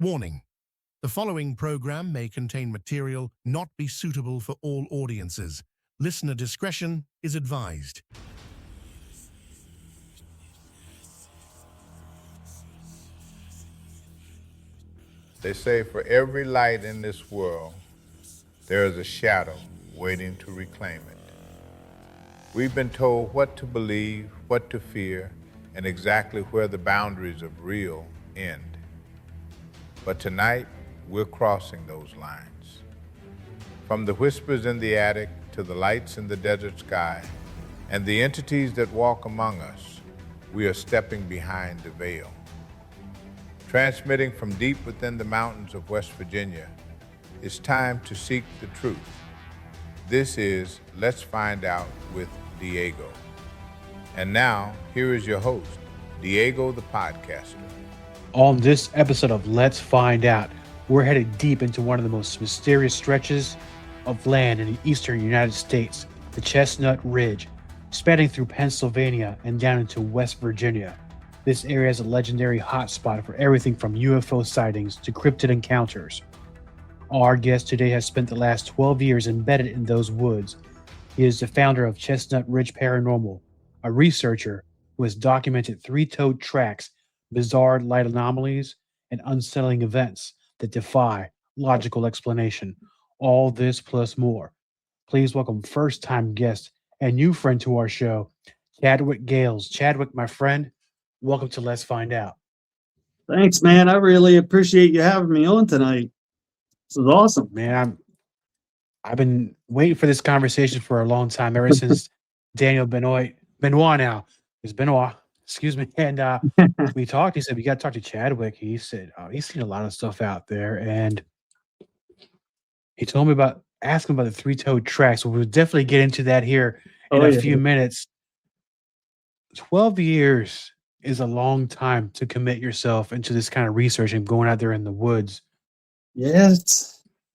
Warning: the following program may contain material not be suitable for all audiences. Listener discretion is advised. They say for every light in this world, there is a shadow waiting to reclaim it. We've been told what to believe, what to fear, and exactly where the boundaries of real end. But tonight, we're crossing those lines. From the whispers in the attic to the lights in the desert sky and the entities that walk among us, we are stepping behind the veil. Transmitting from deep within the mountains of West Virginia, it's time to seek the truth. This is Let's Find Out with Diego. And now, here is your host, Diego the Podcaster. On this episode of Let's Find Out, we're headed deep into one of the most mysterious stretches of land in the eastern United States, the Chestnut Ridge, spanning through Pennsylvania and down into West Virginia. This area is a legendary hotspot for everything from UFO sightings to cryptid encounters. Our guest today has spent the last 12 years embedded in those woods. He is the founder of Chestnut Ridge Paranormal, a researcher who has documented three-toed tracks, bizarre light anomalies, and unsettling events that defy logical explanation. All this plus more. Please welcome first-time guest and new friend to our show, Chadwick Gales. Chadwick, my friend, welcome to Let's Find Out. Thanks, man. I really appreciate you having me on tonight. This is awesome. Man, I've been waiting for this conversation for a long time, ever since Daniel Benoit now. It's Benoit, excuse me. And we talked. He said, we got to talk to Chadwick. He said, he's seen a lot of stuff out there. And he told me ask him about the three-toed tracks. So we'll definitely get into that here in a few minutes. 12 years is a long time to commit yourself into this kind of research and going out there in the woods. Yeah,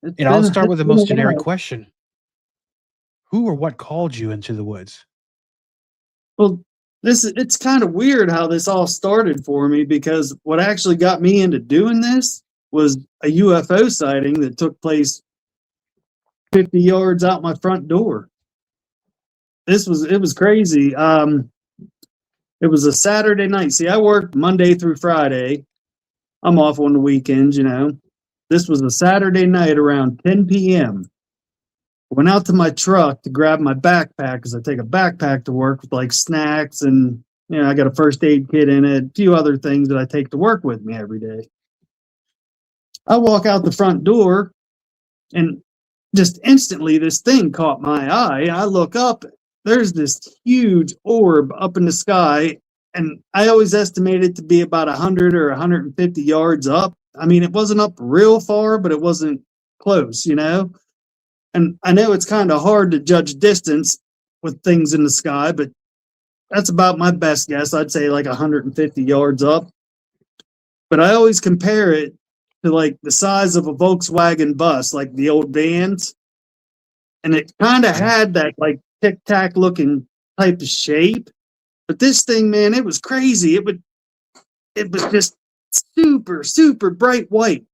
and I'll start with the most generic question. Who or what called you into the woods? Well, it's kind of weird how this all started for me, because what actually got me into doing this was a UFO sighting that took place 50 yards out my front door. It was crazy. It was a Saturday night. See, I work Monday through Friday. I'm off on the weekends, This was a Saturday night around 10 p.m. I went out to my truck to grab my backpack, because I take a backpack to work with like snacks and, I got a first aid kit in it, a few other things that I take to work with me every day. I walk out the front door and just instantly this thing caught my eye. I look up, there's this huge orb up in the sky, and I always estimate it to be about 100 or 150 yards up. I mean, it wasn't up real far, but it wasn't close, And I know it's kind of hard to judge distance with things in the sky, but that's about my best guess. I'd say like 150 yards up. But I always compare it to like the size of a Volkswagen bus, like the old vans. And it kind of had that like tic-tac looking type of shape. But this thing, man, it was crazy. It was just super, super bright white.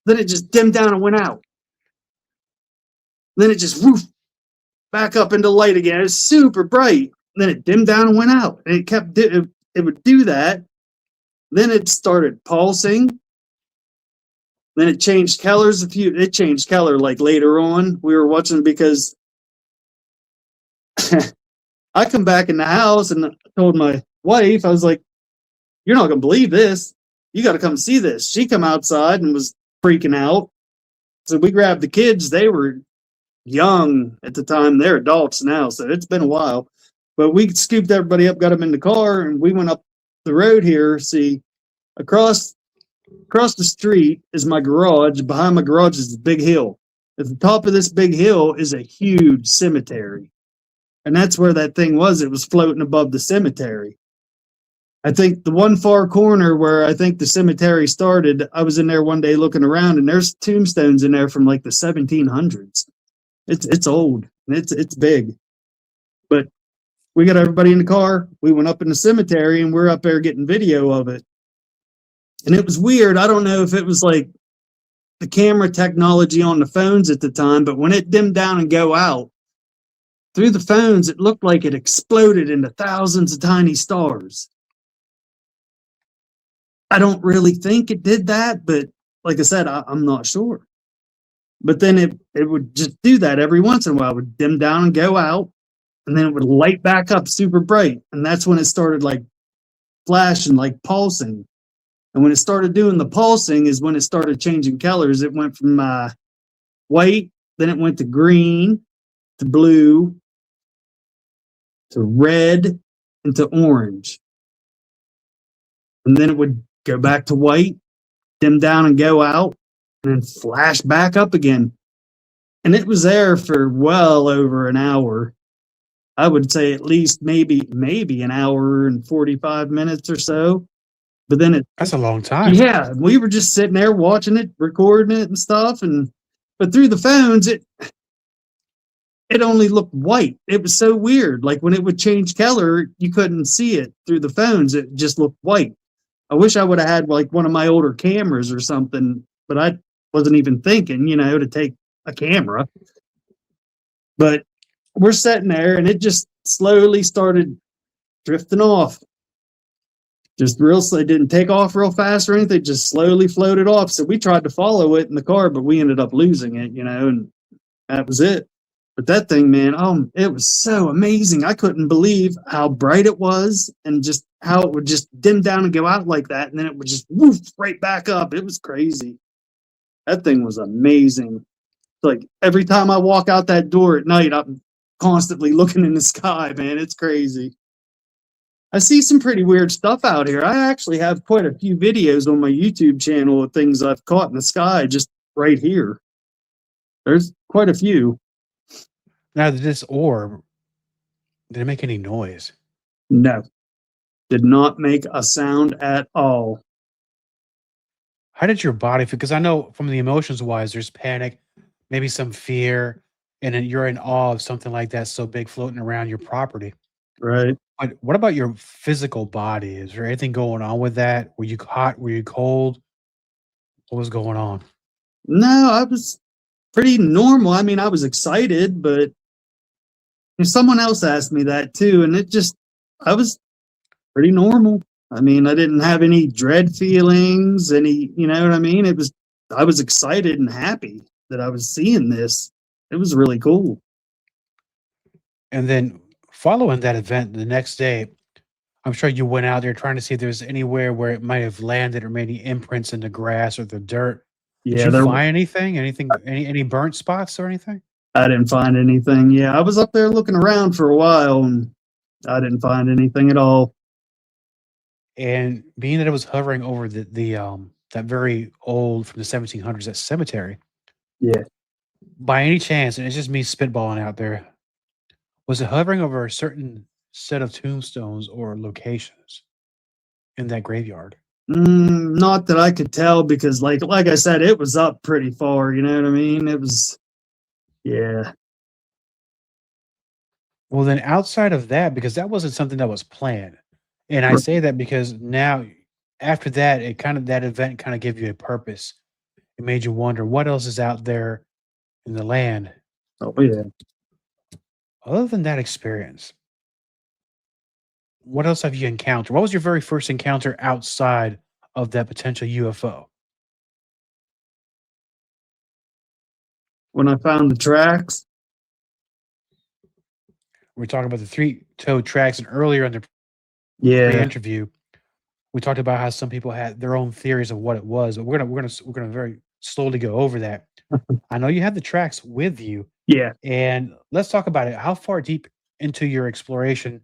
Then it just dimmed down and went out. Then it just woof back up into light again. It was super bright. Then it dimmed down and went out. And it kept it would do that. Then it started pulsing. Then it changed colors. It changed color like later on. We were watching because I come back in the house and I told my wife, I was like, "You're not gonna believe this. You got to come see this." She come outside and was freaking out. So we grabbed the kids. They were young at the time. They're adults now, so it's been a while. But we scooped everybody up, got them in the car, and we went up the road here. See, across the street is my garage. Behind my garage is the big hill. At the top of this big hill is a huge cemetery. And that's where that thing was. It was floating above the cemetery. I think the one far corner where I think the cemetery started, I was in there one day looking around, and there's tombstones in there from like the 1700s. It's old, and it's big. But we got everybody in the car. We went up in the cemetery, and we're up there getting video of it. And it was weird. I don't know if it was like the camera technology on the phones at the time, but when it dimmed down and go out, through the phones, it looked like it exploded into thousands of tiny stars. I don't really think it did that, but like I said, I'm not sure. But then it would just do that every once in a while. It would dim down and go out, and then it would light back up super bright. And that's when it started like flashing, like pulsing. And when it started doing the pulsing is when it started changing colors. It went from white, then it went to green, to blue, to red, and to orange. And then it would go back to white, dim down and go out, and then flash back up again. And it was there for well over an hour. I would say at least maybe an hour and 45 minutes or so. But then That's a long time. yeah, we were just sitting there watching it, recording it and stuff. But through the phones, it only looked white. It was so weird. Like when it would change color, you couldn't see it through the phones. It just looked white. I wish I would have had like one of my older cameras or something, but I wasn't even thinking, to take a camera. But we're sitting there and it just slowly started drifting off. Just real slow. It didn't take off real fast or anything, just slowly floated off. So we tried to follow it in the car, but we ended up losing it, and that was it. But that thing, man, it was so amazing. I couldn't believe how bright it was and just how it would just dim down and go out like that. And then it would just woof right back up. It was crazy. That thing was amazing. Like every time I walk out that door at night, I'm constantly looking in the sky, man. It's crazy. I see some pretty weird stuff out here. I actually have quite a few videos on my YouTube channel of things I've caught in the sky just right here. There's quite a few. Now, this orb, did it make any noise? No. Did not make a sound at all. How did your body feel? Because I know from the emotions wise, there's panic, maybe some fear, and then you're in awe of something like that so big floating around your property. Right. But what about your physical body? Is there anything going on with that? Were you hot? Were you cold? What was going on? No, I was pretty normal. I mean, I was excited, but someone else asked me that too, and I was pretty normal. I mean, I didn't have any dread feelings, you know what I mean? I was excited and happy that I was seeing this. It was really cool. And then following that event the next day, I'm sure you went out there trying to see if there's anywhere where it might have landed or made any imprints in the grass or the dirt. Yeah, Did you find anything? Any burnt spots or anything? I didn't find anything. Yeah, I was up there looking around for a while and I didn't find anything at all. And being that it was hovering over the that very old from the 1700s, that cemetery. Yeah. By any chance, and it's just me spitballing out there, was it hovering over a certain set of tombstones or locations in that graveyard? Not that I could tell because like I said, it was up pretty far, you know what I mean? It was, yeah. Well, then outside of that, because that wasn't something that was planned. And I say that because now after that, that event kind of gave you a purpose. It made you wonder what else is out there in the land. Oh yeah. Other than that experience, what else have you encountered? What was your very first encounter outside of that potential UFO? When I found the tracks. We're talking about the three-toed tracks, and earlier in the pre-interview, we talked about how some people had their own theories of what it was, but we're gonna very slowly go over that. I know you have the tracks with you. Yeah. And let's talk about it. How far deep into your exploration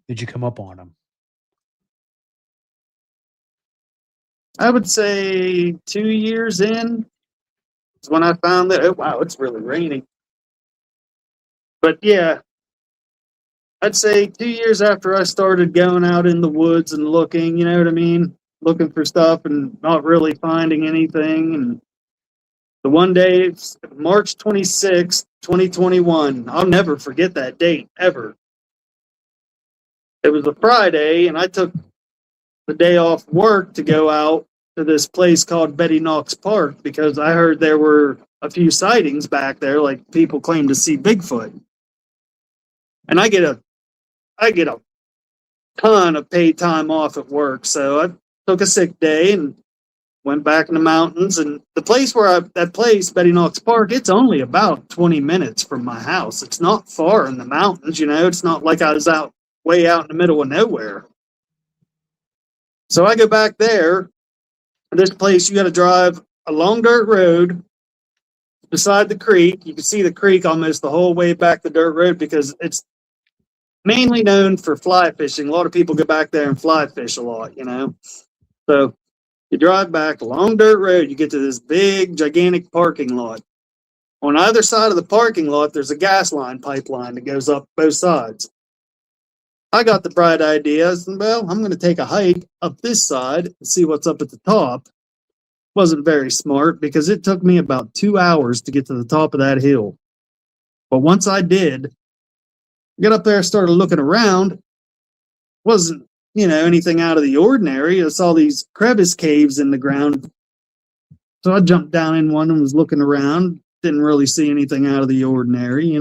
did you come up on them? I would say 2 years in is when I found that. Oh, wow, it's really raining. But yeah, I'd say 2 years after I started going out in the woods and looking, you know what I mean? Looking for stuff and not really finding anything. And the one day, March 26th, 2021, I'll never forget that date, ever. It was a Friday, and I took the day off work to go out to this place called Betty Knox Park because I heard there were a few sightings back there, like people claim to see Bigfoot. And I get a ton of paid time off at work, so I took a sick day and went back in the mountains. And the place that place, Betty Knox Park, it's only about 20 minutes from my house. It's not far in the mountains, It's not like I was way out in the middle of nowhere. So I go back there. This place, you got to drive a long dirt road beside the creek. You can see the creek almost the whole way back the dirt road because it's mainly known for fly fishing. A lot of people go back there and fly fish a lot, So you drive back a long dirt road, you get to this big, gigantic parking lot. On either side of the parking lot, there's a gas line pipeline that goes up both sides. I got the bright idea, I'm going to take a hike up this side and see what's up at the top. Wasn't very smart because it took me about 2 hours to get to the top of that hill. But once I did, got up there, started looking around. Wasn't, anything out of the ordinary. I saw these crevice caves in the ground. So I jumped down in one and was looking around. Didn't really see anything out of the ordinary,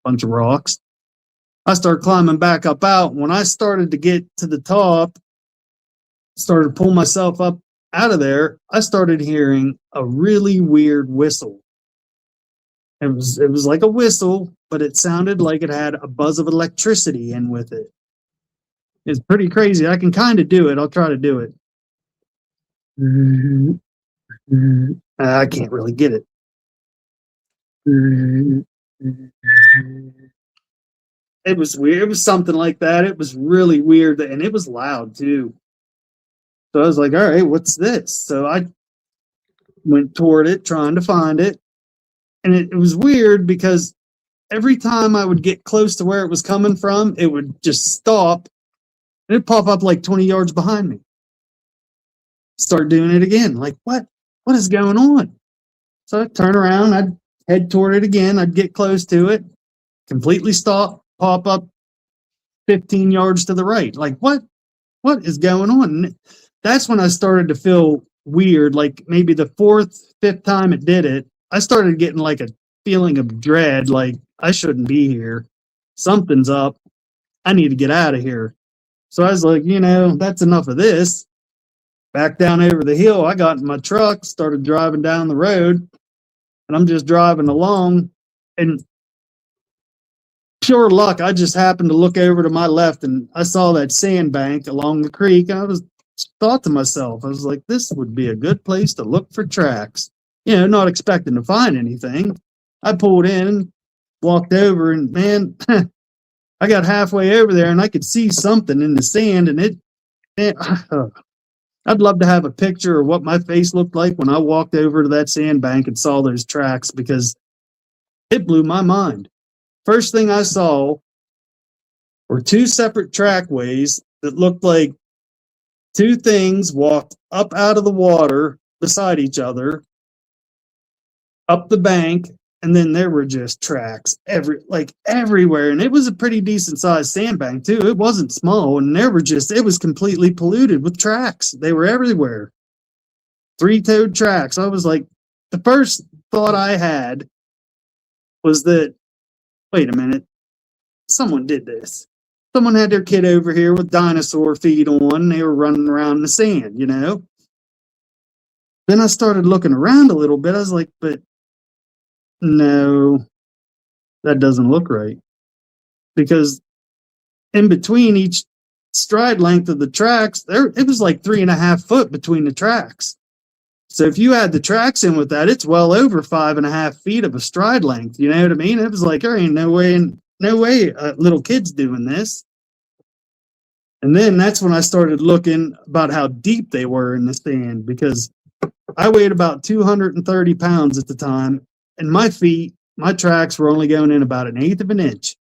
bunch of rocks. I started climbing back up out. When I started to get to the top, started to pull myself up out of there, I started hearing a really weird whistle. It was like a whistle, but it sounded like it had a buzz of electricity in with it. It's pretty crazy. I can kind of do it. I'll try to do it. I can't really get it. It was weird. It was something like that. It was really weird, and it was loud too. So I was like, all right, what's this? So I went toward it, trying to find it. And it was weird because every time I would get close to where it was coming from, it would just stop and it'd pop up like 20 yards behind me. Start doing it again. Like, what is going on? So I'd turn around, I'd head toward it again. I'd get close to it, completely stop, pop up 15 yards to the right. Like, what is going on? And that's when I started to feel weird. Like maybe the fourth, fifth time it did it, I started getting like a feeling of dread. Like I shouldn't be here. Something's up. I need to get out of here. So I was like, that's enough of this. Back down over the hill, I got in my truck, started driving down the road, and I'm just driving along. And pure luck, I just happened to look over to my left and I saw that sandbank along the creek. And I thought to myself, I was like, this would be a good place to look for tracks. Not expecting to find anything. I pulled in, walked over, and man, I got halfway over there and I could see something in the sand. And I'd love to have a picture of what my face looked like when I walked over to that sandbank and saw those tracks because it blew my mind. First thing I saw were two separate trackways that looked like two things walked up out of the water beside each other, up the bank, and then there were just tracks everywhere. And it was a pretty decent sized sandbank too. It wasn't small, and it was completely polluted with tracks. They were everywhere. Three-toed tracks. I was like, the first thought I had was that, wait a minute, someone did this. Someone had their kid over here with dinosaur feet on, and they were running around in the sand, Then I started looking around a little bit. I was like, but no, that doesn't look right. Because in between each stride length of the tracks, it was like 3.5 foot between the tracks. So if you add the tracks in with that, it's well over 5.5 feet of a stride length. You know what I mean? It was like, there ain't no way little kid's doing this. And then that's when I started looking about how deep they were in the sand, because I weighed about 230 pounds at the time, and my tracks were only going in about 1/8 of an inch.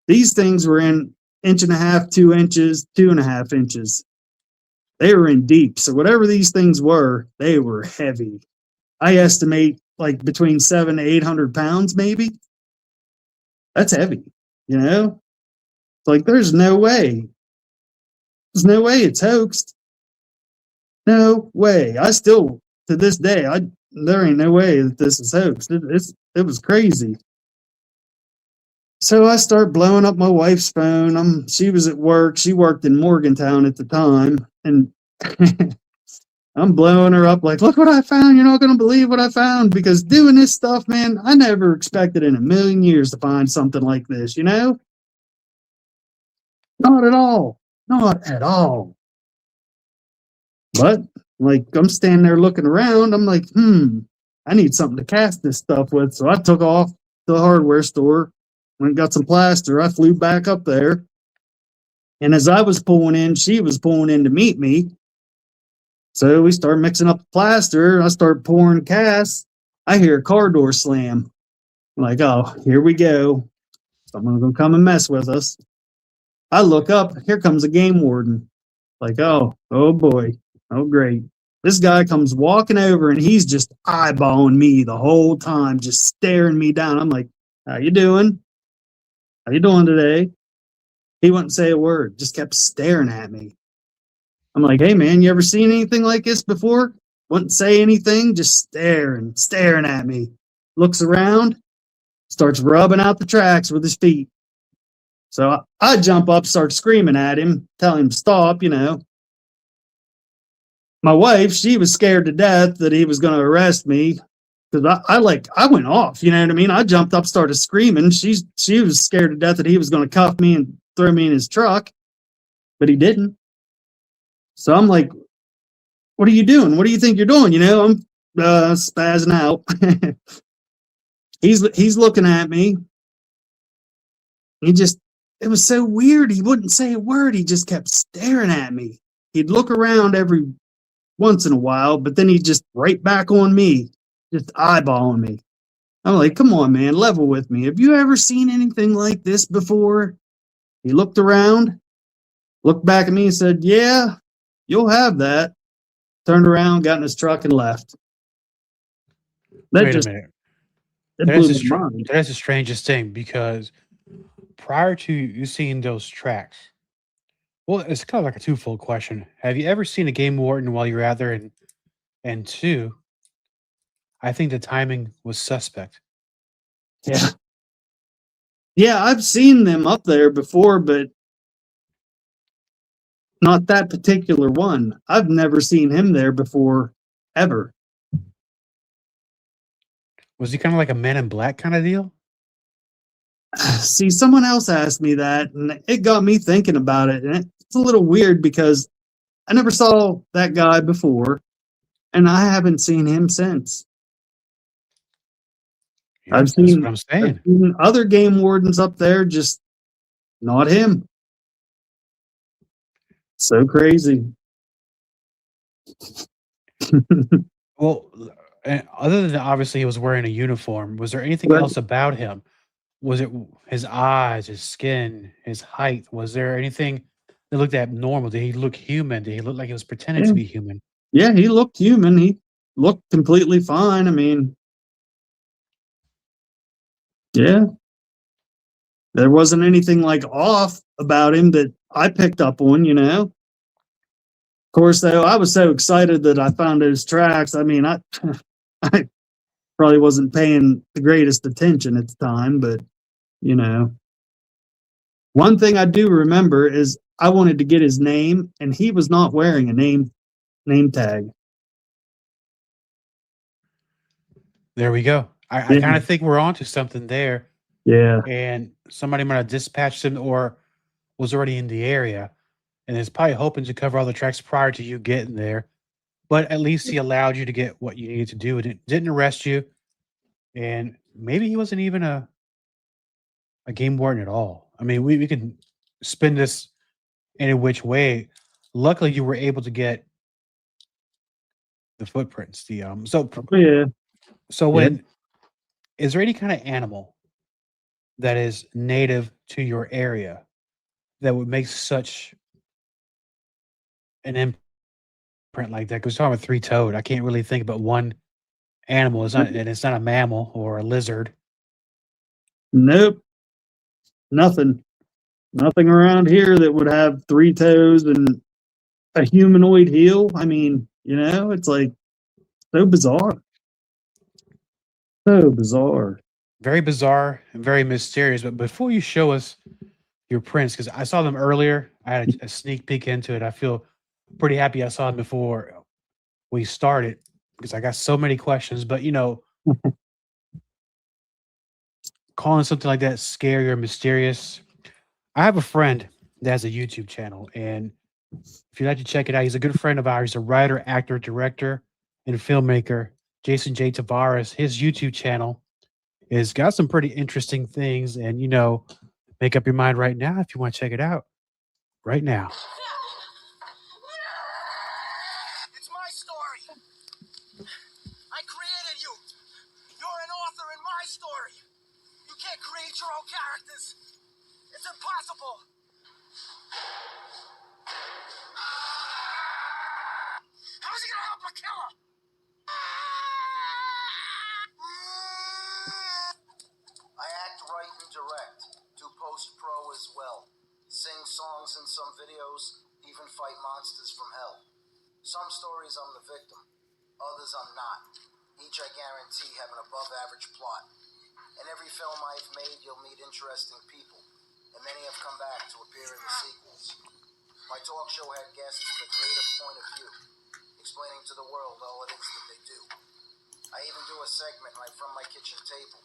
These things were in 1.5 inches, 2 inches, 2.5 inches. They were in deep. So whatever these things were, they were heavy. I estimate like between 700 to 800 pounds, maybe. That's heavy, It's like, there's no way. There's no way it's hoaxed. No way. I still, to this day, there ain't no way that this is hoax. It was crazy. So I start blowing up my wife's phone. She was at work. She worked in Morgantown at the time, and I'm blowing her up like, look what I found. You're not going to believe what I found. Because doing this stuff, man, I never expected in a million years to find something like this, you know? Not at all. Not at all. But, like, I'm standing there looking around. I'm like, I need something to cast this stuff with. So I took off to the hardware store, went and got some plaster. I flew back up there. And as I was pulling in, she was pulling in to meet me. So we start mixing up the plaster. I start pouring cast. I hear a car door slam. I'm like, oh, here we go. Someone's going to come and mess with us. I look up. Here comes a game warden. Like, oh boy. Oh, great. This guy comes walking over, and he's just eyeballing me the whole time, just staring me down. I'm like, how you doing? How you doing today? He wouldn't say a word, just kept staring at me. I'm like, hey, man, you ever seen anything like this before? Wouldn't say anything, just staring at me. Looks around, starts rubbing out the tracks with his feet. So I jump up, start screaming at him, tell him to stop, you know. My wife, she was scared to death that he was going to arrest me, because I went off, you know what I mean? I jumped up, started screaming. She was scared to death that he was going to cuff me and throw me in his truck, but he didn't. So I'm like, what are you doing? What do you think you're doing? You know, I'm spazzing out. He's looking at me. It was so weird. He wouldn't say a word. He just kept staring at me. He'd look around every once in a while, but then he'd just right back on me, just eyeballing me. I'm like, come on, man, level with me. Have you ever seen anything like this before? He looked around, looked back at me and said, yeah, you'll have that. Turned around, got in his truck, and left. Wait a minute. Blew my mind. That's the strangest thing, because prior to you seeing those tracks, well, it's kind of like a twofold question. Have you ever seen a game warden while you're out there? And two, I think the timing was suspect. Yeah. Yeah, I've seen them up there before, but not that particular one. I've never seen him there before, ever. Was he kind of like a Man in Black kind of deal? See, someone else asked me that, and it got me thinking about it. And it's a little weird because I never saw that guy before, and I haven't seen him since. Yeah, I've seen other game wardens up there, just not him. So crazy. Well, other than obviously he was wearing a uniform, was there anything else about him? Was it his eyes, his skin, his height? Was there anything that looked abnormal? Did he look human? Did he look like he was pretending to be human? Yeah, he looked human. He looked completely fine. I mean, yeah. There wasn't anything like off about him that I picked up on, you know. Of course, though, I was so excited that I found those tracks. I mean, I probably wasn't paying the greatest attention at the time, but, you know. One thing I do remember is I wanted to get his name, and he was not wearing a name tag. There we go. I kind of think we're onto something there. Yeah. And somebody might have dispatched him or was already in the area and is probably hoping to cover all the tracks prior to you getting there. But at least he allowed you to get what you needed to do. It didn't arrest you. And maybe he wasn't even a game warden at all. I mean, we can spin this any which way. Luckily, you were able to get the footprints. Is there any kind of animal that is native to your area that would make such an imprint like that? Because we're talking about three-toed. I can't really think about one animal. It's not a mammal or a lizard. Nope. Nothing around here that would have three toes and a humanoid heel. I mean, You know, it's like so bizarre. So bizarre. Very bizarre and very mysterious. But before you show us your prints, because I saw them earlier, I had a sneak peek into it. I feel pretty happy I saw them before we started because I got so many questions. But calling something like that scary or mysterious. I have a friend that has a YouTube channel, and if you'd like to check it out, he's a good friend of ours. He's a writer, actor, director, and filmmaker. Jason J. Tavares. His YouTube channel has got some pretty interesting things, and make up your mind right now if you want to check it out. Right now. It's my story. I created you. You're an author in my story. You can't create your own characters. It's impossible. How is he gonna help a killer? I act, write, and direct. Do post-pro as well. Sing songs in some videos, even fight monsters from hell. Some stories I'm the victim, others I'm not. Each I guarantee have an above-average plot. In every film I've made, you'll meet interesting people, and many have come back to appear in the sequels. My talk show had guests with a creative point of view, explaining to the world all it is that they do. I even do a segment right from my kitchen table,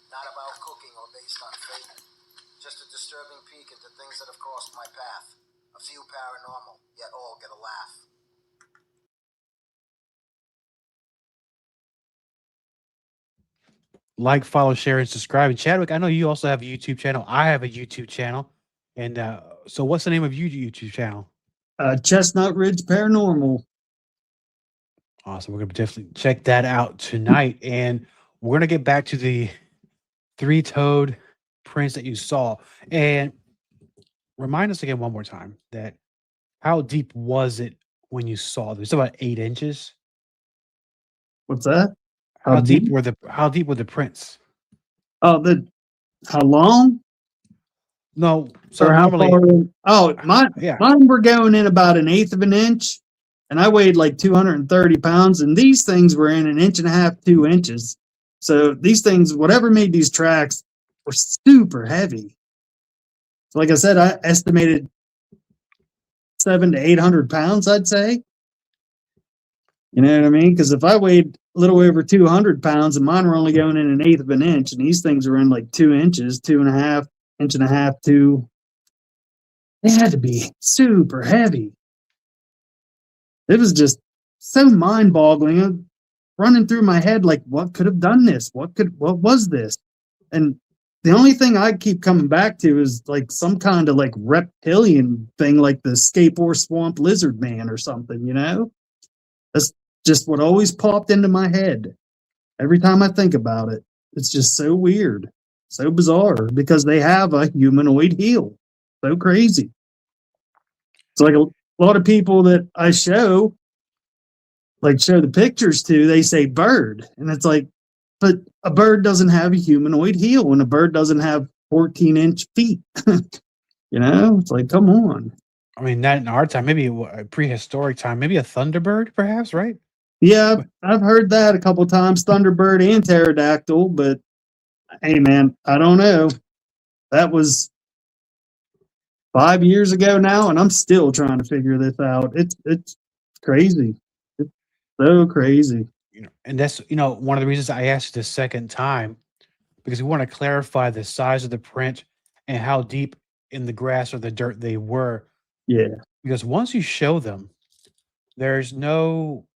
not about cooking or based on fable, just a disturbing peek into things that have crossed my path. A few paranormal, yet all get a laugh. Like, follow, share, and subscribe. And Chadwick, I know you also have a YouTube channel. I have a YouTube channel. And so what's the name of your YouTube channel? Chestnut Ridge Paranormal. Awesome. We're going to definitely check that out tonight. And we're going to get back to the three-toed prints that you saw. And remind us again one more time that how deep was it when you saw this? It's about 8 inches. What's that? How deep were the prints? Oh, how long? No, so Or how normally, far in? Oh, yeah. mine were going in about 1/8 of an inch, and I weighed like 230 pounds, and these things were in 1.5 inches, 2 inches. So these things, whatever made these tracks, were super heavy. So like I said, I estimated 700 to 800 pounds, I'd say. You know what I mean? Because if I weighed a little over 200 pounds and mine were only going in 1/8 of an inch, and these things were in like 2 inches, 2.5, inch and a half, 2. They had to be super heavy. It was just so mind-boggling, running through my head like, what could have done this? What was this? And the only thing I keep coming back to is like some kind of like reptilian thing, like the Skateboard Swamp Lizard Man or something, you know? That's just what always popped into my head every time I think about it. It's just so weird, so bizarre, because they have a humanoid heel. So crazy. It's like a lot of people that I show the pictures to, they say bird. And it's like, but a bird doesn't have a humanoid heel, and a bird doesn't have 14-inch feet. You know, it's like, come on. I mean, not in our time, maybe a prehistoric time, maybe a thunderbird, perhaps, right? Yeah, I've heard that a couple times, thunderbird and pterodactyl, but hey, man, I don't know. That was 5 years ago now, and I'm still trying to figure this out. It's crazy. It's so crazy. And that's one of the reasons I asked the second time, because we want to clarify the size of the print and how deep in the grass or the dirt they were. Yeah. Because once you show them, there's no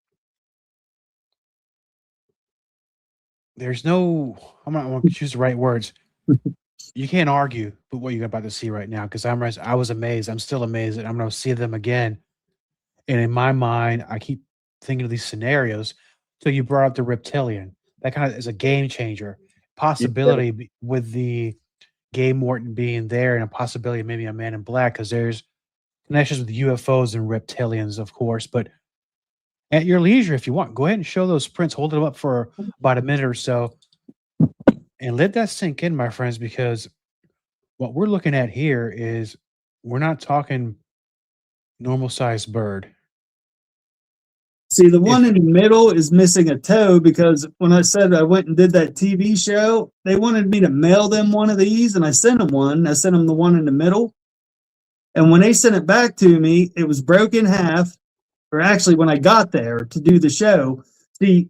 I'm going to choose the right words. You can't argue with what you're about to see right now, because I was amazed. I'm still amazed that I'm going to see them again. And in my mind, I keep thinking of these scenarios. So you brought up the reptilian. That kind of is a game changer. Possibility with the game warden being there, and a possibility of maybe a man in black, because there's connections with UFOs and reptilians, of course. But at your leisure, if you want, go ahead and show those prints. Hold them up for about a minute or so and let that sink in, my friends, because what we're looking at here is, we're not talking normal sized bird. See, the one in the middle is missing a toe because when I said I went and did that TV show, they wanted me to mail them one of these, and I sent them one. I sent them the one in the middle. And when they sent it back to me, it was broken in half. Or actually, when I got there to do the show, see,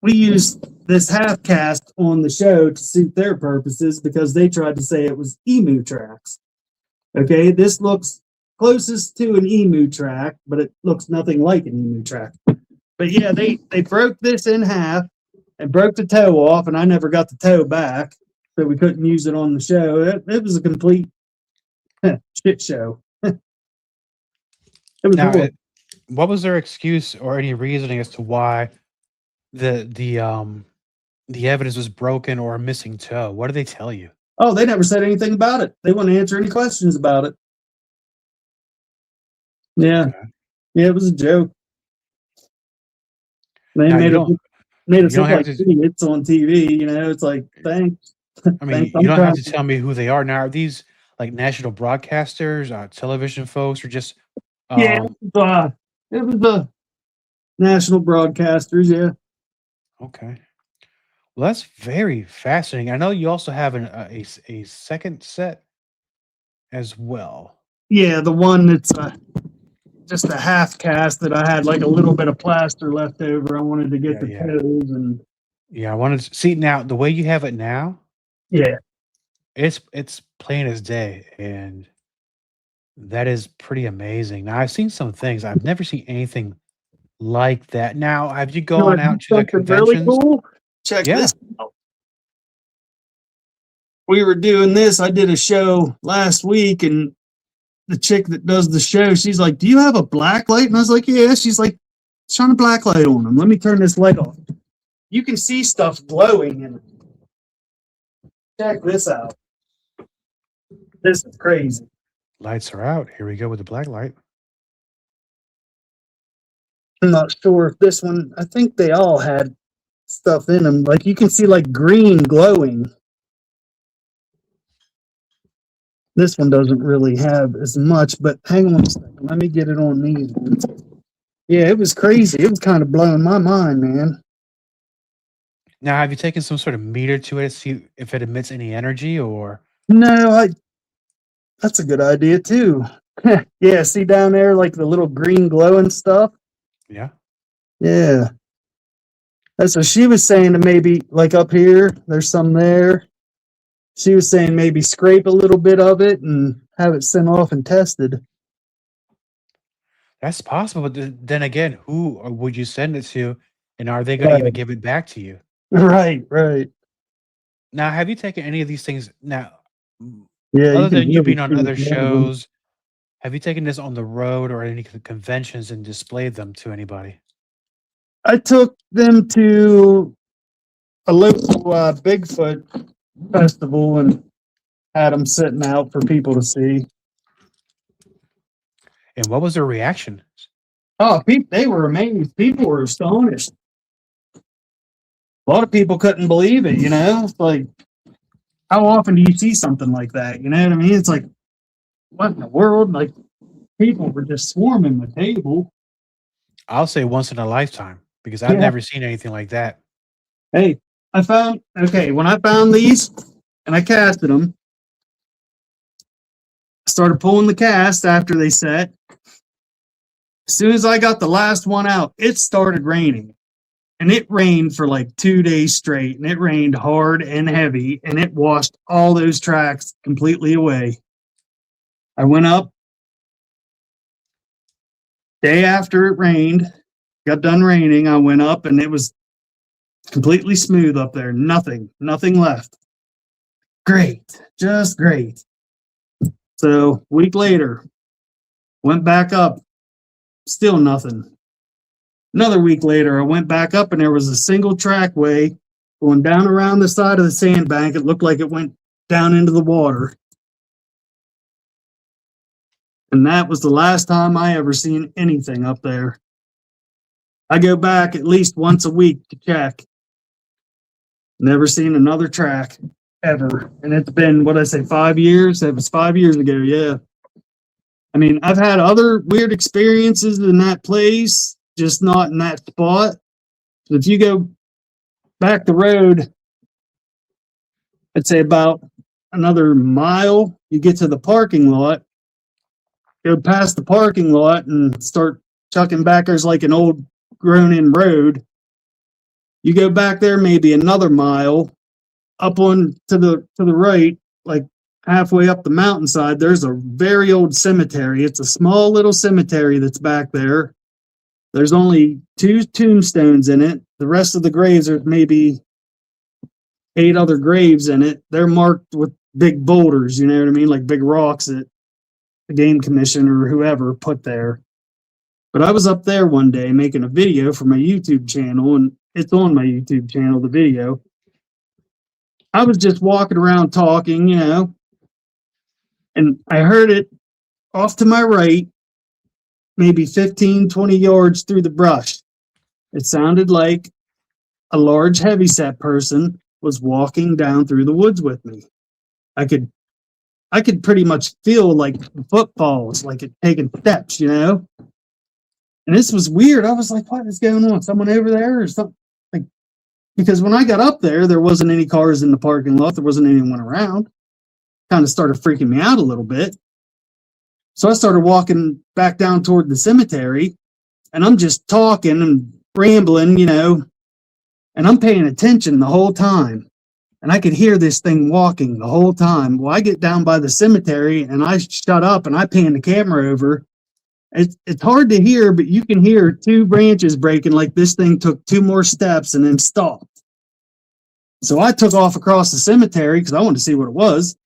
we used this half cast on the show to suit their purposes because they tried to say it was emu tracks. Okay, this looks closest to an emu track, but it looks nothing like an emu track. But yeah, they broke this in half and broke the toe off, and I never got the toe back, so we couldn't use it on the show. It was a complete shit show. It was Now, horrible. what was their excuse or any reasoning as to why the evidence was broken or a missing toe? What did they tell you? Oh, they never said anything about it. They wouldn't answer any questions about it. Yeah, Okay. yeah, it was a joke. They Now, made you us don't look have like to. idiots on TV. You know, it's like thanks, I mean, thanks. you I'm don't have trying. to tell me who they are. Now, are these like national broadcasters, television folks, or just Yeah, um? it was the national broadcasters. Yeah, Okay. Well, that's very fascinating. I know you also have a second set as well. yeah, the one that's just a half cast that I had like a little bit of plaster left over. I wanted to get Yeah, the yeah, toes and yeah. I wanted to see now the way you have it now. yeah. It's plain as day, and that is pretty amazing. Now, I've seen some things. I've never seen anything like that. Now, have you You gone want to do out to the something really conventions? cool? Check Yeah. this out. We were doing this. I did a show last week, and the chick that does the show, she's like, "Do you have a black light?" And I was like, "Yeah." She's like, "Shine a black light on them. Let me turn this light off." You can see stuff glowing in it. Check this out. This is crazy. Lights are out. Here we go with the black light. I'm not sure if this one, I think they all had stuff in them. Like you can see like green glowing. This one doesn't really have as much, but hang on a second. Let me get it on these ones. Yeah, it was crazy. It was kind of blowing my mind, man. Now, have you taken some sort of meter to it to see if it emits any energy or? No, that's a good idea too. Yeah, see down there like the little green glowing stuff? Yeah. Yeah. That's what she was saying to maybe like up here, there's some there. She was saying maybe scrape a little bit of it and have it sent off and tested. That's possible, but then again, who would you send it to, and are they going to Right, even give it back to you? right. Now, have you taken any of these things now, Yeah, you other can than you really being on see other it. shows? Have you taken this on the road or any conventions and displayed them to anybody? I took them to a local Bigfoot festival and had them sitting out for people to see. And what was their reaction? Oh, they were amazed. People were astonished. A lot of people couldn't believe it, you know? It's like, how often do you see something like that? You know what I mean? It's like, what in the world? Like, people were just swarming the table. I'll say once in a lifetime because I've Yeah. never seen anything like that. Hey, when I found these and I casted them, I started pulling the cast after they set. As soon as I got the last one out, it started raining. And it rained for like 2 days straight, and it rained hard and heavy, and it washed all those tracks completely away. I went up day after it rained, got done raining. I went up, and it was completely smooth up there. Nothing left. Great, just great. So, week later, went back up, still nothing. Another week later, I went back up and there was a single trackway going down around the side of the sandbank. It looked like it went down into the water. And that was the last time I ever seen anything up there. I go back at least once a week to check. Never seen another track ever. And it's been, 5 years? It was 5 years ago, yeah. I mean, I've had other weird experiences in that place. just not in that spot. If you go back the road, I'd say about another mile, you get to the parking lot. Go past the parking lot and start chucking back. There's like an old grown-in road. You go back there maybe another mile, up on to the right, like halfway up the mountainside. There's a very old cemetery. It's a small little cemetery that's back there. There's only 2 tombstones in it. The rest of the graves are maybe 8 other graves in it. They're marked with big boulders, you know what I mean? Like big rocks that the game commission or whoever put there. But I was up there one day making a video for my YouTube channel, and it's on my YouTube channel, the video. I was just walking around talking, you know, and I heard it off to my right, maybe 15, 20 yards through the brush. It sounded like a large heavyset person was walking down through the woods with me. I could pretty much feel like footfalls, like it taking steps, you know? And this was weird. I was like, what is going on? Someone over there or something? Like, because when I got up there wasn't any cars in the parking lot. There wasn't anyone around. Kind of started freaking me out a little bit. So I started walking back down toward the cemetery, and I'm just talking and rambling, you know, and I'm paying attention the whole time. And I could hear this thing walking the whole time. Well, I get down by the cemetery and I shut up and I pan the camera over. It's hard to hear, but you can hear 2 branches breaking, like this thing took 2 more steps and then stopped. So I took off across the cemetery because I wanted to see what it was.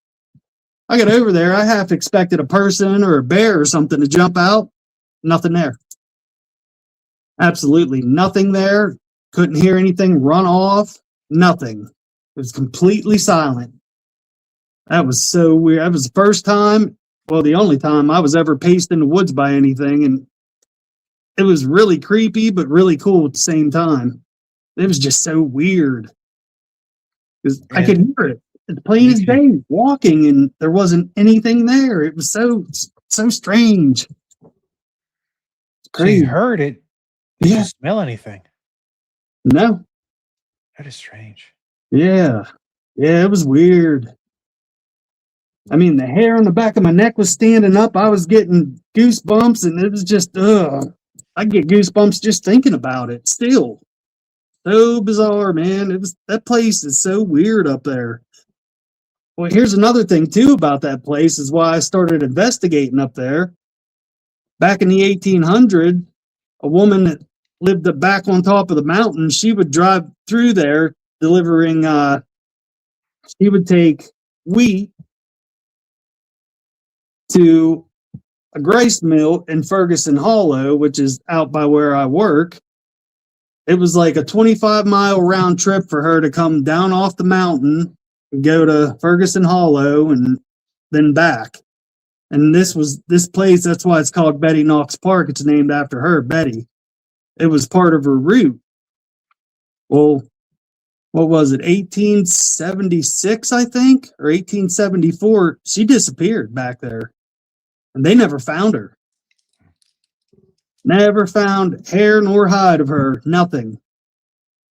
I got over there. I half expected a person or a bear or something to jump out. Nothing there. Absolutely nothing there. Couldn't hear anything run off. Nothing. It was completely silent. That was so weird. That was the first time, well, the only time I was ever paced in the woods by anything. And it was really creepy, but really cool at the same time. It was just so weird. Because I could hear it. It's plain as day, walking, and there wasn't anything there. It was so strange. It's So crazy. you heard it. Did Yeah. you smell anything? No. That is strange. Yeah. Yeah, it was weird. I mean, the hair on the back of my neck was standing up. I was getting goosebumps, and it was just, I get goosebumps just thinking about it still. So bizarre, man. That place is so weird up there. Well, here's another thing, too, about that place is why I started investigating up there. Back in the 1800s, a woman that lived back on top of the mountain, she would drive through there delivering, she would take wheat to a grist mill in Ferguson Hollow, which is out by where I work. It was like a 25-mile round trip for her to come down off the mountain and go to Ferguson Hollow and then back. And this place, that's why it's called Betty Knox Park. It's named after her, Betty. It was part of her route. Well, what was it, 1876, I think, or 1874? She disappeared back there, and they never found her. Never found hair nor hide of her, nothing.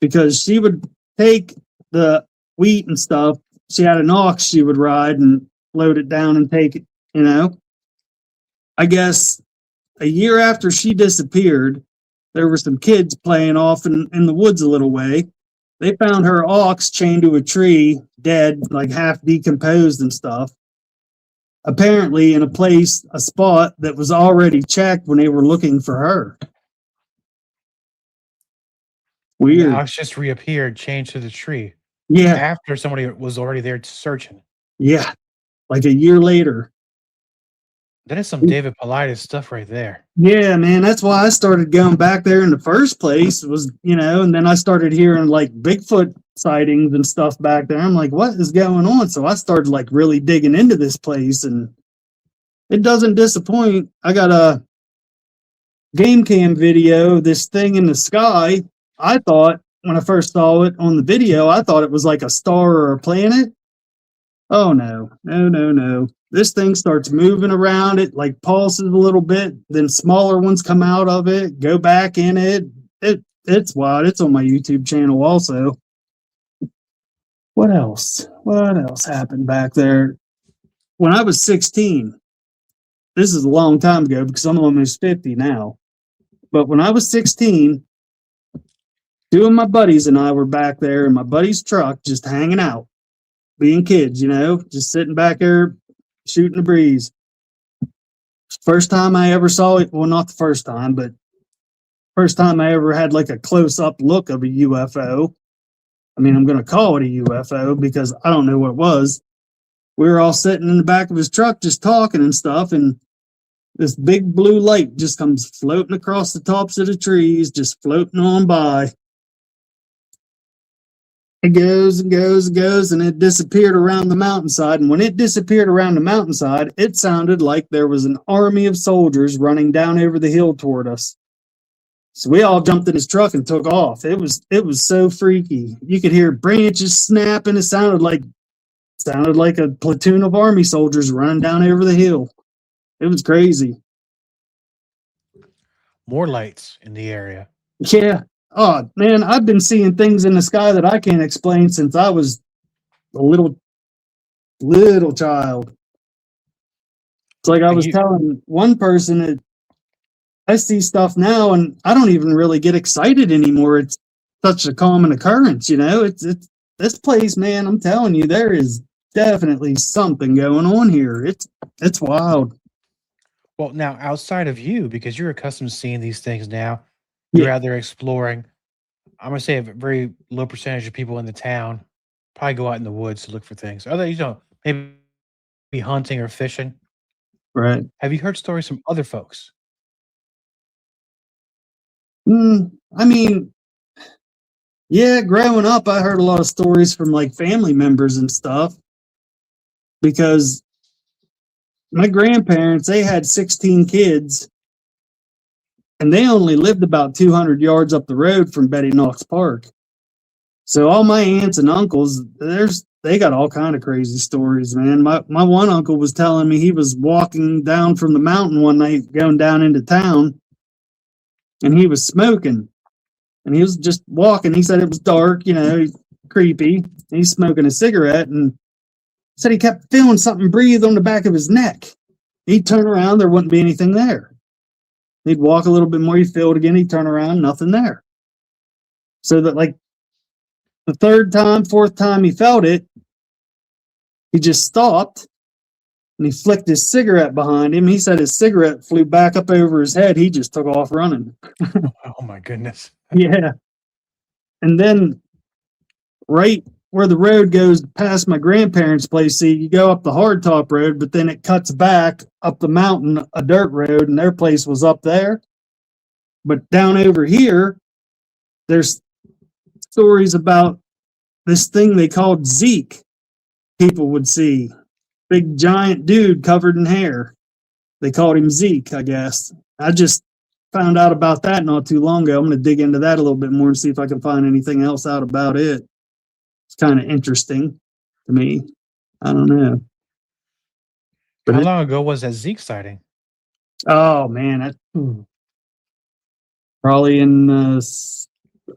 Because she would take the wheat and stuff. She had an ox she would ride and load it down and take it, you know. I guess a year after she disappeared, there were some kids playing off in the woods a little way. They found her ox chained to a tree, dead, like half decomposed and stuff. Apparently in a spot that was already checked when they were looking for her. Weird. The ox just reappeared, changed to the tree. Yeah. After somebody was already there searching. Yeah. Like a year later. That is some David Paulides stuff right there. Yeah, man. That's why I started going back there in the first place was, you know, and then I started hearing like Bigfoot sightings and stuff back there. I'm like, what is going on? So I started like really digging into this place, and it doesn't disappoint. I got a game cam video of this thing in the sky. I thought when I first saw it on the video, I thought it was like a star or a planet. Oh no, no, no, no. This thing starts moving around. It like pulses a little bit, then smaller ones come out of it, go back in it. It's wild. It's on my YouTube channel also. What else? What else happened back there? When I was 16, this is a long time ago because I'm almost 50 now. But when I was 16, two of my buddies and I were back there in my buddy's truck just hanging out, being kids, just sitting back there shooting the breeze. First time I ever saw it, well, not the first time, but first time I ever had like a close up look of a UFO. I mean, I'm going to call it a UFO because I don't know what it was. We were all sitting in the back of his truck just talking and stuff, and this big blue light just comes floating across the tops of the trees, just floating on by. It goes and goes and goes, and it disappeared around the mountainside. And when it disappeared around the mountainside, it sounded like there was an army of soldiers running down over the hill toward us. So we all jumped in his truck and took off. It was so freaky. You could hear branches snapping. It sounded like a platoon of army soldiers running down over the hill. It was crazy. More lights in the area. Yeah. Oh man, I've been seeing things in the sky that I can't explain since I was a little child. It's like I was telling one person that I see stuff now and I don't even really get excited anymore. It's such a common occurrence, It's this place, man. I'm telling you, there is definitely something going on here. It's wild. Well, now outside of you, because you're accustomed to seeing these things now, you're out there exploring. I'm gonna say a very low percentage of people in the town probably go out in the woods to look for things. Other, maybe be hunting or fishing. Right. Have you heard stories from other folks? I mean, yeah, growing up, I heard a lot of stories from like family members and stuff because my grandparents, they had 16 kids and they only lived about 200 yards up the road from Betty Knox Park. So all my aunts and uncles, they got all kind of crazy stories, man. My one uncle was telling me he was walking down from the mountain one night, going down into town, and he was smoking. And he was just walking. He said it was dark, creepy. He's smoking a cigarette and said he kept feeling something breathe on the back of his neck. He'd turn around, there wouldn't be anything there. He'd walk a little bit more, he'd feel it again, he'd turn around, nothing there. So that like the third time, fourth time he felt it, he just stopped and he flicked his cigarette behind him. He said his cigarette flew back up over his head. He just took off running. Oh my goodness. Yeah. And then right where the road goes past my grandparents' place, see, you go up the hardtop road, but then it cuts back up the mountain, a dirt road, and their place was up there. But down over here, there's stories about this thing they called Zeke. People would see big giant dude covered in hair. They called him Zeke, I guess. I just found out about that not too long ago. I'm going to dig into that a little bit more and see if I can find anything else out about it. It's kind of interesting to me. I don't know. But how long ago was that Zeke sighting? Oh man, probably in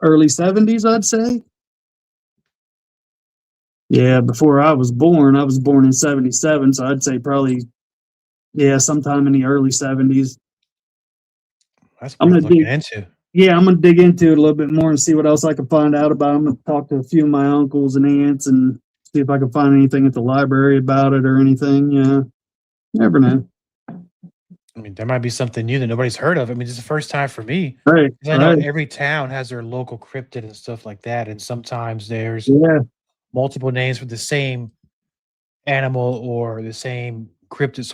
early 70s, I'd say. Yeah, before I was born. I was born in 77, so I'd say probably, sometime in the early 70s. That's what I'm looking into. Yeah, I'm going to dig into it a little bit more and see what else I can find out about. I'm going to talk to a few of my uncles and aunts and see if I can find anything at the library about it or anything. Yeah, never know. I mean, there might be something new that nobody's heard of. I mean, this is the first time for me. Right. I know every town has their local cryptid and stuff like that, and sometimes there's multiple names for the same animal or the same cryptid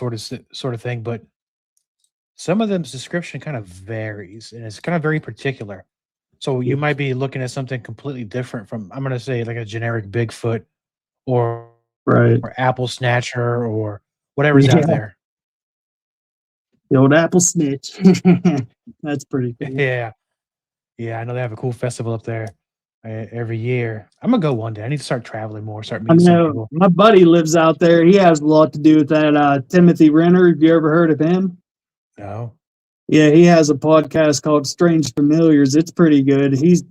sort of thing, but some of them's description kind of varies and it's kind of very particular. So you might be looking at something completely different from, I'm going to say, like a generic Bigfoot or apple snatcher or whatever's out there. The old apple snitch. That's pretty cool. Yeah. Yeah, I know they have a cool festival up there. every year. I'm gonna go one day. I need to start traveling more, start I meeting some know people. my buddy lives out there. He has a lot to do with that. Timothy Renner. Have you ever heard of him? No. Yeah, he has a podcast called Strange Familiars. It's pretty good. He's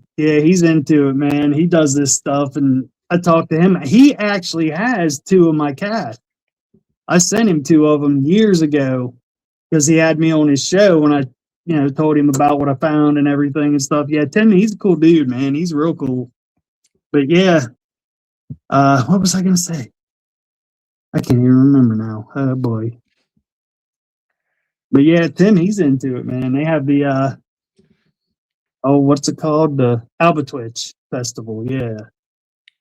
into it, man. He does this stuff, and I talked to him. He actually has two of my cats. I sent him two of them years ago because he had me on his show when I, told him about what I found and everything and stuff. Yeah, Timmy, he's a cool dude, man. He's real cool. But yeah, what was I gonna say? I can't even remember now. Oh boy. But yeah, Tim, he's into it, man. They have the what's it called? The Albatwitch Festival. Yeah.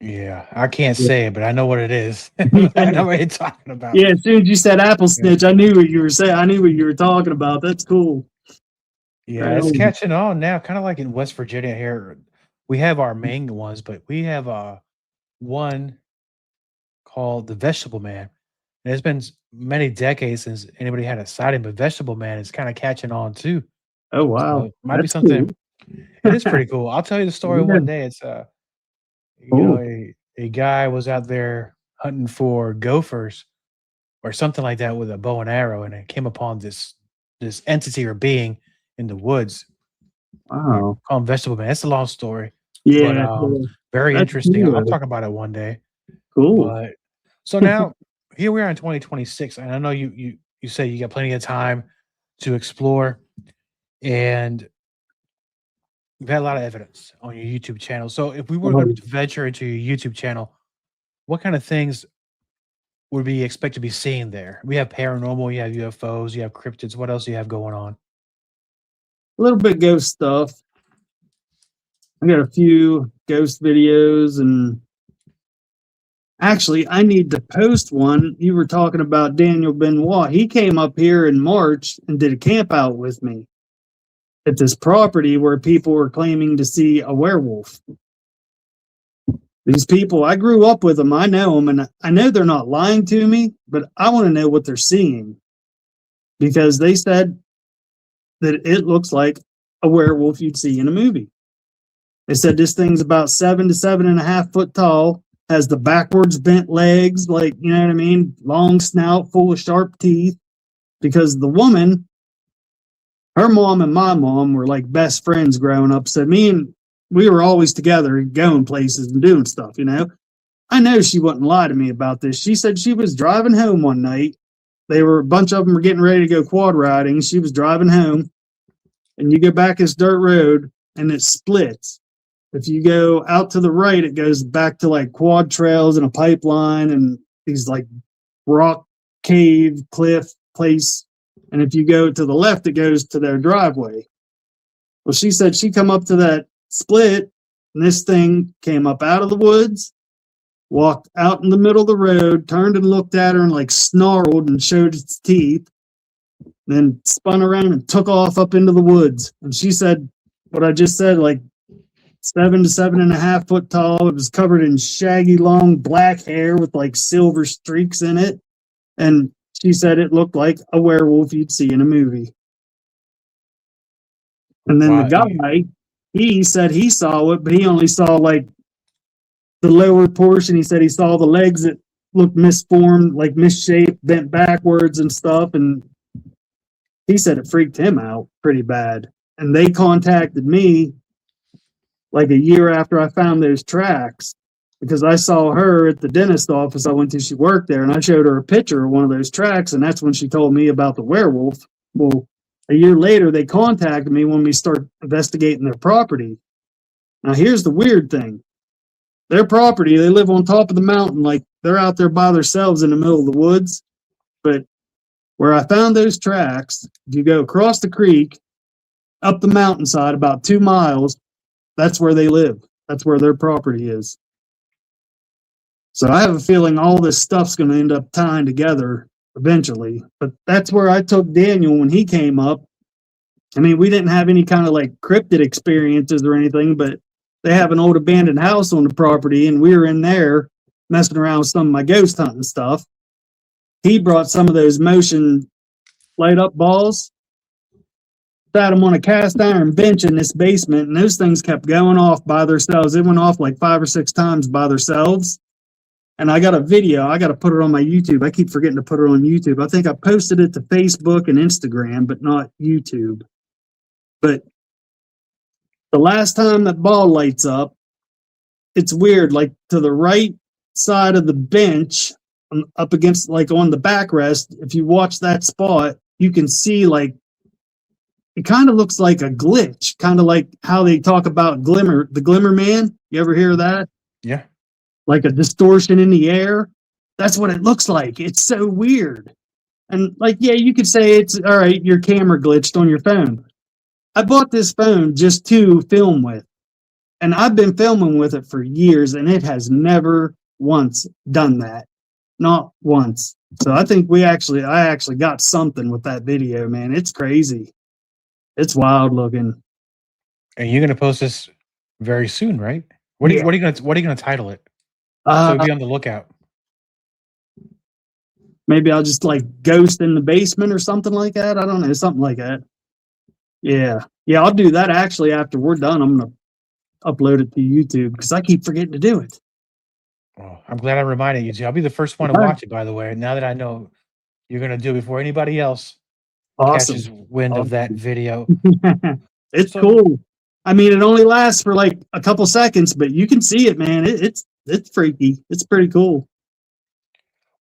Yeah, I can't Yeah. say it, but I know what it is. Yeah. I know what you're talking about. Yeah, as soon as you said apple snitch, I knew what you were saying. I knew what you were talking about. That's cool. Yeah, Right it's on. catching on now, kind of like in West Virginia here. We have our main ones, but we have one called the Vegetable Man. And it's been many decades since anybody had a sighting, but Vegetable Man is kind of catching on too. Oh So wow. it might be That's cool. something. It is pretty cool. I'll tell you the story Yeah, one day. It's cool. a guy was out there hunting for gophers or something like that with a bow and arrow, and it came upon this entity or being in the woods. Wow. Call him Vegetable Man. It's a long story, but Yeah, yeah. very That's interesting. I'll cool. talk about it one day. Cool. But so now here we are in 2026, and I know you say you got plenty of time to explore, and you've had a lot of evidence on your YouTube channel. So if we were going to venture into your YouTube channel, what kind of things would we expect to be seeing there? We have paranormal, you have UFOs, you have cryptids. What else do you have going on? A little bit ghost stuff. I got a few ghost videos, and actually I need to post one. You were talking about Daniel Benoit. He came up here in March and did a camp out with me at this property where people were claiming to see a werewolf. These people, I grew up with them. I know them, and I know they're not lying to me, but I want to know what they're seeing because they said that it looks like a werewolf you'd see in a movie. They said this thing's about 7 to 7.5 foot tall, has the backwards bent legs, like, you know what I mean? Long snout, full of sharp teeth. Because the woman, her mom and my mom were like best friends growing up. So we were always together going places and doing stuff, I know she wouldn't lie to me about this. She said she was driving home one night. A bunch of them were getting ready to go quad riding. She was driving home, and you go back this dirt road and it splits. If you go out to the right, it goes back to like quad trails and a pipeline and these like rock cave cliff place. And if you go to the left, it goes to their driveway. Well, she said she come up to that split, and this thing came up out of the woods, walked out in the middle of the road, turned and looked at her and like snarled and showed its teeth, then spun around and took off up into the woods. And she said what I just said, like 7 to 7.5 foot tall. It was covered in shaggy, long black hair with like silver streaks in it. And she said it looked like a werewolf you'd see in a movie. And then the guy, he said he saw it, but he only saw like the lower portion. He said he saw the legs that looked misformed, like misshaped, bent backwards and stuff. And he said it freaked him out pretty bad. And they contacted me like a year after I found those tracks because I saw her at the dentist office I went to. She worked there, and I showed her a picture of one of those tracks, and that's when she told me about the werewolf. Well, a year later, they contacted me when we start investigating their property. Now, here's the weird thing. Their property, they live on top of the mountain, like they're out there by themselves in the middle of the woods. But where I found those tracks, if you go across the creek, up the mountainside about 2 miles, that's where they live. That's where their property is. So I have a feeling all this stuff's going to end up tying together eventually. But that's where I took Daniel when he came up. I mean, we didn't have any kind of like cryptid experiences or anything, but they have an old abandoned house on the property, and we were in there messing around with some of my ghost hunting stuff. He brought some of those motion light up balls. sat them on a cast iron bench in this basement, and those things kept going off by themselves. They went off like 5 or 6 times by themselves. And I got a video. I got to put it on my YouTube. I keep forgetting to put it on YouTube. I think I posted it to Facebook and Instagram, but not YouTube. But the last time that ball lights up, it's weird. Like to the right side of the bench, up against, like on the backrest, if you watch that spot, you can see like it kind of looks like a glitch, kind of like how they talk about the glimmer man. You ever hear that? Yeah. Like a distortion in the air. That's what it looks like. It's so weird. And like, yeah, you could say it's all right, your camera glitched on your phone. I bought this phone just to film with. And I've been filming with it for years, and it has never once done that. Not once. So I think I actually got something with that video, man. It's crazy. It's wild looking. And you're gonna post this very soon, right? What are you gonna title it? So be on the lookout. Maybe I'll just like ghost in the basement or something like that. I don't know, something like that. Yeah, I'll do that actually after we're done. I'm gonna upload it to YouTube because I keep forgetting to do it. Oh, I'm glad I reminded you. I'll be the first one to watch it, by the way. Now that I know you're gonna do it before anybody else catches wind of that video. It's cool. I mean, it only lasts for like a couple seconds, but you can see it, man. It's freaky. It's pretty cool.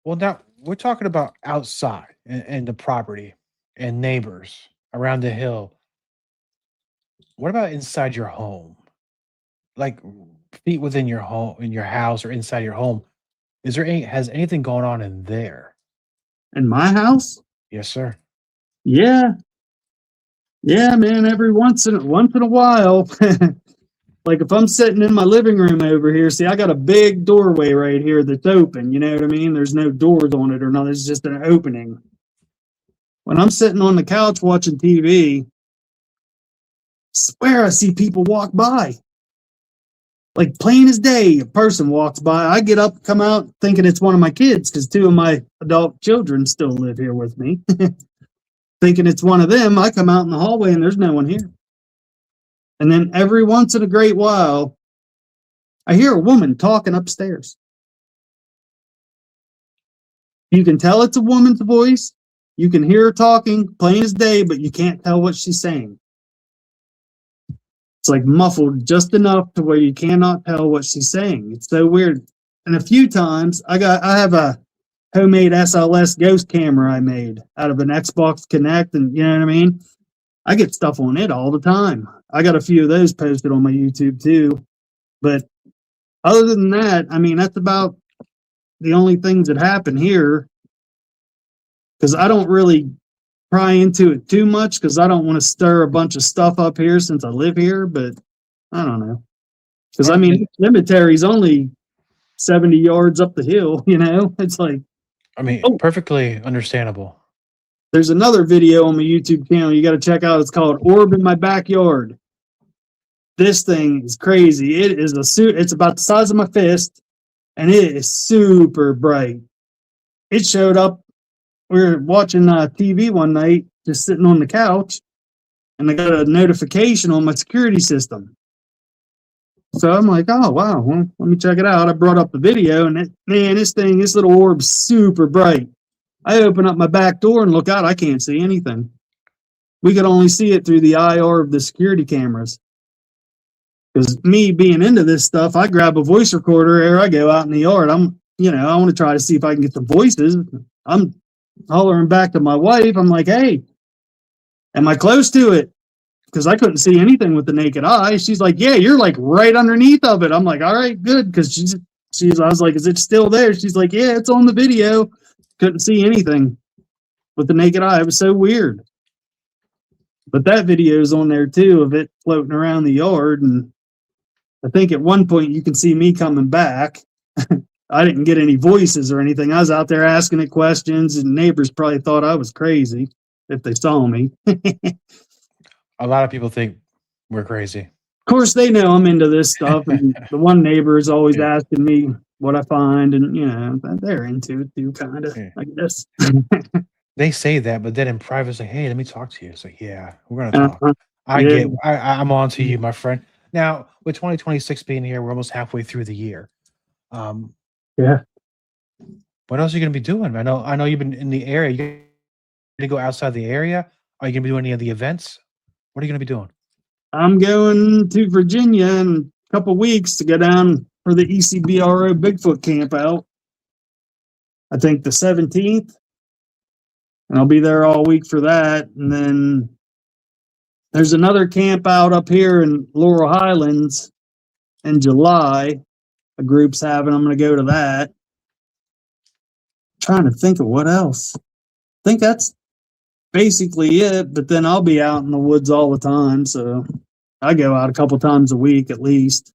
Well, now we're talking about outside and the property and neighbors around the hill. What about inside your home? Like feet within your home, in your house, or inside your home? Has anything going on in there? In my house? Yes, sir. Yeah, man. Every once in a while, like if I'm sitting in my living room over here, see, I got a big doorway right here that's open. You know what I mean? There's no doors on it or nothing. It's just an opening. When I'm sitting on the couch watching TV, swear I see people walk by. Like plain as day, a person walks by. I get up, come out, thinking it's one of my kids because 2 of my adult children still live here with me. Thinking it's one of them, I come out in the hallway and there's no one here. And then every once in a great while, I hear a woman talking upstairs. You can tell it's a woman's voice. You can hear her talking plain as day, but you can't tell what she's saying. It's like muffled just enough to where you cannot tell what she's saying. It's so weird. And a few times, I have a homemade SLS ghost camera I made out of an Xbox Connect, and you know what I mean? I get stuff on it all the time. I got a few of those posted on my YouTube too. But other than that, I mean, that's about the only things that happen here. Because I don't really pry into it too much because I don't want to stir a bunch of stuff up here since I live here. But I don't know. Because I mean, cemetery's only 70 yards up the hill, you know? It's like, I mean, perfectly understandable. There's another video on my YouTube channel you got to check out. It's called Orb in My Backyard. This thing is crazy. It is it's about the size of my fist, and it is super bright. It showed up. We were watching TV one night, just sitting on the couch, and I got a notification on my security system. So I'm like, oh, wow, well, let me check it out. I brought up the video, and this little orb's super bright. I open up my back door and look out. I can't see anything. We could only see it through the IR of the security cameras. Because me being into this stuff, I grab a voice recorder ere I go out in the yard. I want to try to see if I can get the voices. I'm hollering back to my wife. I'm like, hey, am I close to it? Because I couldn't see anything with the naked eye. She's like, yeah, you're like right underneath of it. I'm like, all right, good. Because I was like, is it still there? She's like, yeah, it's on the video. Couldn't see anything with the naked eye. It was so weird. But that video is on there too of it floating around the yard. And I think at one point you can see me coming back. I didn't get any voices or anything. I was out there asking it questions, and neighbors probably thought I was crazy if they saw me. A lot of people think we're crazy. Of course, they know I'm into this stuff. And the one neighbor is always asking me what I find, and they're into it too, kind of, I guess. They say that, but then in private, it's like, hey, let me talk to you. It's like, yeah, we're gonna talk. Uh-huh. I Yeah. get, I'm on to you, my friend. Now, with 2026 being here, we're almost halfway through the year. Um, Yeah. what else are you gonna be doing? I know you've been in the area. You gonna go outside the area? Are you gonna be doing any of the events? What are you gonna be doing? I'm going to Virginia in a couple weeks to go down for the ECBRO Bigfoot camp out. I think the 17th. And I'll be there all week for that. And then there's another camp out up here in Laurel Highlands in July. A group's having. I'm going to go to that. Trying to think of what else. I think that's basically it. But then I'll be out in the woods all the time. So I go out a couple times a week at least.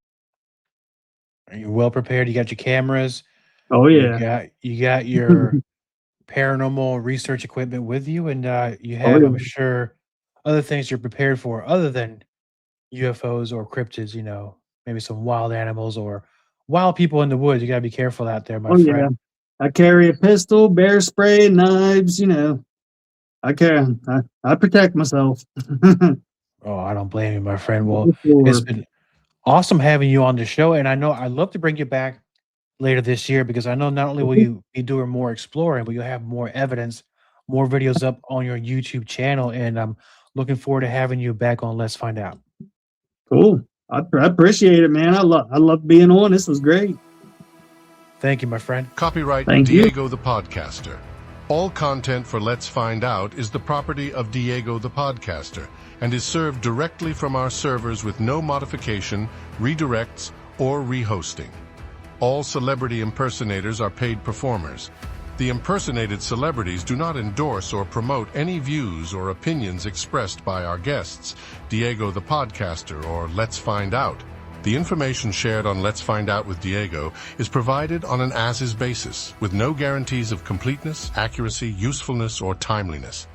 Are you well prepared? You got your cameras. Oh, yeah. You got your paranormal research equipment with you, and you Oh, have, yeah. I'm sure, other things you're prepared for other than UFOs or cryptids. Maybe some wild animals or wild people in the woods. You gotta be careful out there, my Oh, yeah. friend. I carry a pistol, bear spray, knives, I protect myself. Oh, I don't blame you, my friend. Well, it's Sure. been awesome having you on the show, and I know I'd love to bring you back later this year because I know not only will you be doing more exploring, but you'll have more evidence, more videos up on your YouTube channel, and I'm looking forward to having you back on Let's Find Out. Cool. I appreciate it, man. I love being on. This was great. Thank you, my friend. Copyright Thank you. Diego the Podcaster. All content for Let's Find Out is the property of Diego the Podcaster and is served directly from our servers with no modification, redirects, or rehosting. All celebrity impersonators are paid performers. The impersonated celebrities do not endorse or promote any views or opinions expressed by our guests, Diego the Podcaster, or Let's Find Out. The information shared on Let's Find Out with Diego is provided on an as-is basis, with no guarantees of completeness, accuracy, usefulness, or timeliness.